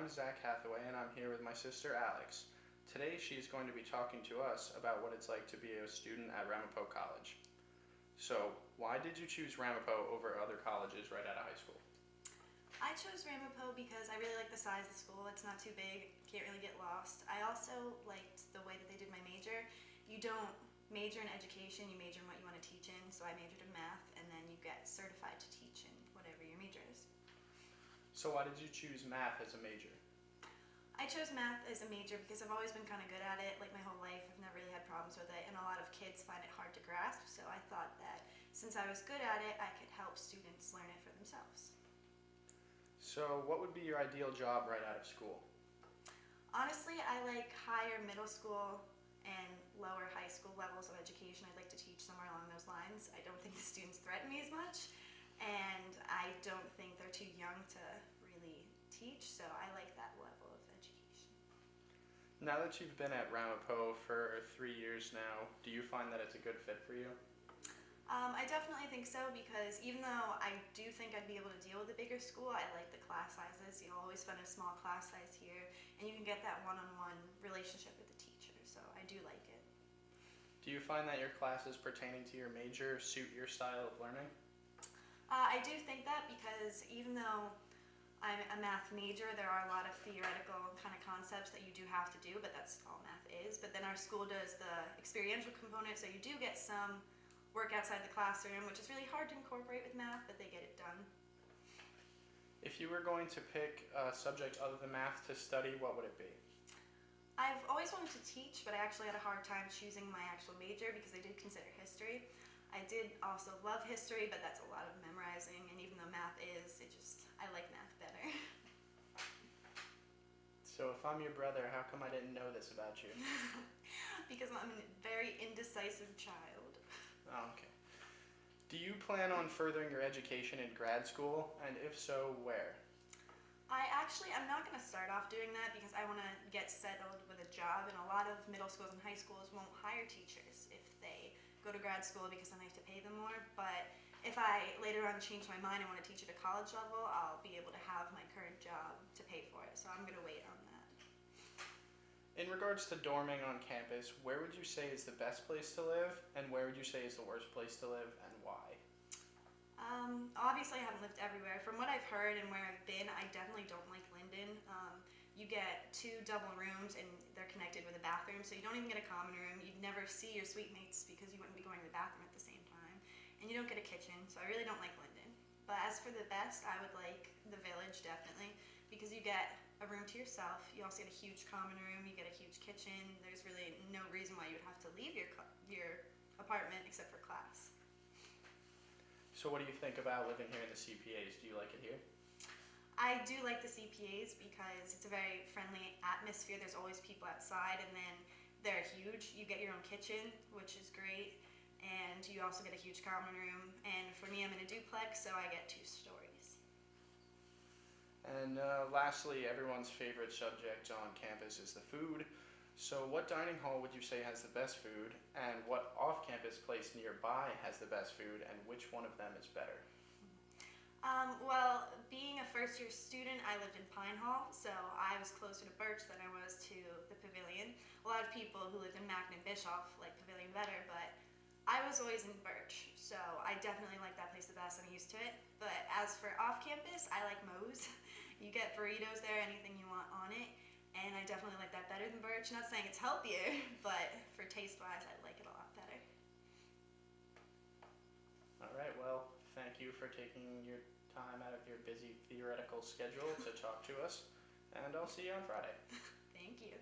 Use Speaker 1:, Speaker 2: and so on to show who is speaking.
Speaker 1: I'm Zach Hathaway, and I'm here with my sister Alex. Today, she's going to be talking to us about what it's like to be a student at Ramapo College. So, why did you choose Ramapo over other colleges right out of high school?
Speaker 2: I chose Ramapo because I really like the size of the school. It's not too big, can't really get lost. I also liked the way that they did my major. You don't major in education, you major in what you want to teach in. So I majored in math, and then you get certified to teach in whatever your major is.
Speaker 1: So, why did you choose math as a major?
Speaker 2: I chose math as a major because I've always been kind of good at it, like my whole life. I've never really had problems with it, and a lot of kids find it hard to grasp. So I thought that since I was good at it, I could help students learn it for themselves.
Speaker 1: So, what would be your ideal job right out of school?
Speaker 2: Honestly, I like higher middle school and lower high school levels of education. I'd like to teach somewhere along those lines. I don't think the students threaten me as much, and I don't think they're too young to really teach, so I like that level of education.
Speaker 1: Now that you've been at Ramapo for 3 years now, do you find that it's a good fit for you?
Speaker 2: I definitely think so because even though I do think I'd be able to deal with a bigger school, I like the class sizes. You'll always find a small class size here, and you can get that one-on-one relationship with the teacher, so I do like it.
Speaker 1: Do you find that your classes pertaining to your major suit your style of learning?
Speaker 2: I do think that because even though I'm a math major, there are a lot of theoretical kind of concepts that you do have to do, but that's all math is. But then our school does the experiential component, so you do get some work outside the classroom, which is really hard to incorporate with math, but they get it done.
Speaker 1: If you were going to pick a subject other than math to study, what would it be?
Speaker 2: I've always wanted to teach, but I actually had a hard time choosing my actual major because I did consider history. I did also love history, but that's a lot of memorizing, and even though math is, I like math better.
Speaker 1: So if I'm your brother, how come I didn't know this about you?
Speaker 2: Because I'm a very indecisive child.
Speaker 1: Oh, okay. Do you plan on furthering your education in grad school? And if so, where?
Speaker 2: I'm not going to start off doing that because I want to get settled with a job, and a lot of middle schools and high schools won't hire teachers if they go to grad school because then they have to pay them more. But if I later on change my mind and want to teach at a college level, I'll be able to have my current job to pay for it. So I'm going to wait on that.
Speaker 1: In regards to dorming on campus, where would you say is the best place to live, and where would you say is the worst place to live, and why?
Speaker 2: Obviously, I haven't lived everywhere. From what I've heard and where I've been, I definitely don't like Linden. You get 2 double rooms, and they're connected with a bathroom, so you don't even get a common room. You'd never see your suite mates because you wouldn't be going to the bathroom at the same time. And you don't get a kitchen, so I really don't like Linden. But as for the best, I would like the Village, definitely, because you get a room to yourself. You also get a huge common room. You get a huge kitchen. There's really no reason why you would have to leave your apartment except for class.
Speaker 1: So what do you think about living here in the CPAs? Do you like it here?
Speaker 2: I do like the CPAs because it's a very friendly atmosphere. There's always people outside, and then they're huge. You get your own kitchen, which is great, and you also get a huge common room. And for me, I'm in a duplex, so I get 2 stories.
Speaker 1: And lastly, everyone's favorite subject on campus is the food. So what dining hall would you say has the best food, and what off-campus place nearby has the best food, and which one of them is better?
Speaker 2: Well, being a first-year student, I lived in Pine Hall, so I was closer to Birch than I was to the Pavilion. A lot of people who lived in Macon and Bischoff like Pavilion better, but I was always in Birch, so I definitely like that place the best. I'm used to it. But as for off-campus, I like Moe's. You get burritos there, anything you want on it, and I definitely like that better than Birch. Not saying it's healthier, but for taste-wise, I like it a lot better.
Speaker 1: All right, well, thank you for taking your time out of your busy theoretical schedule to talk to us, and I'll see you on Friday.
Speaker 2: Thank you.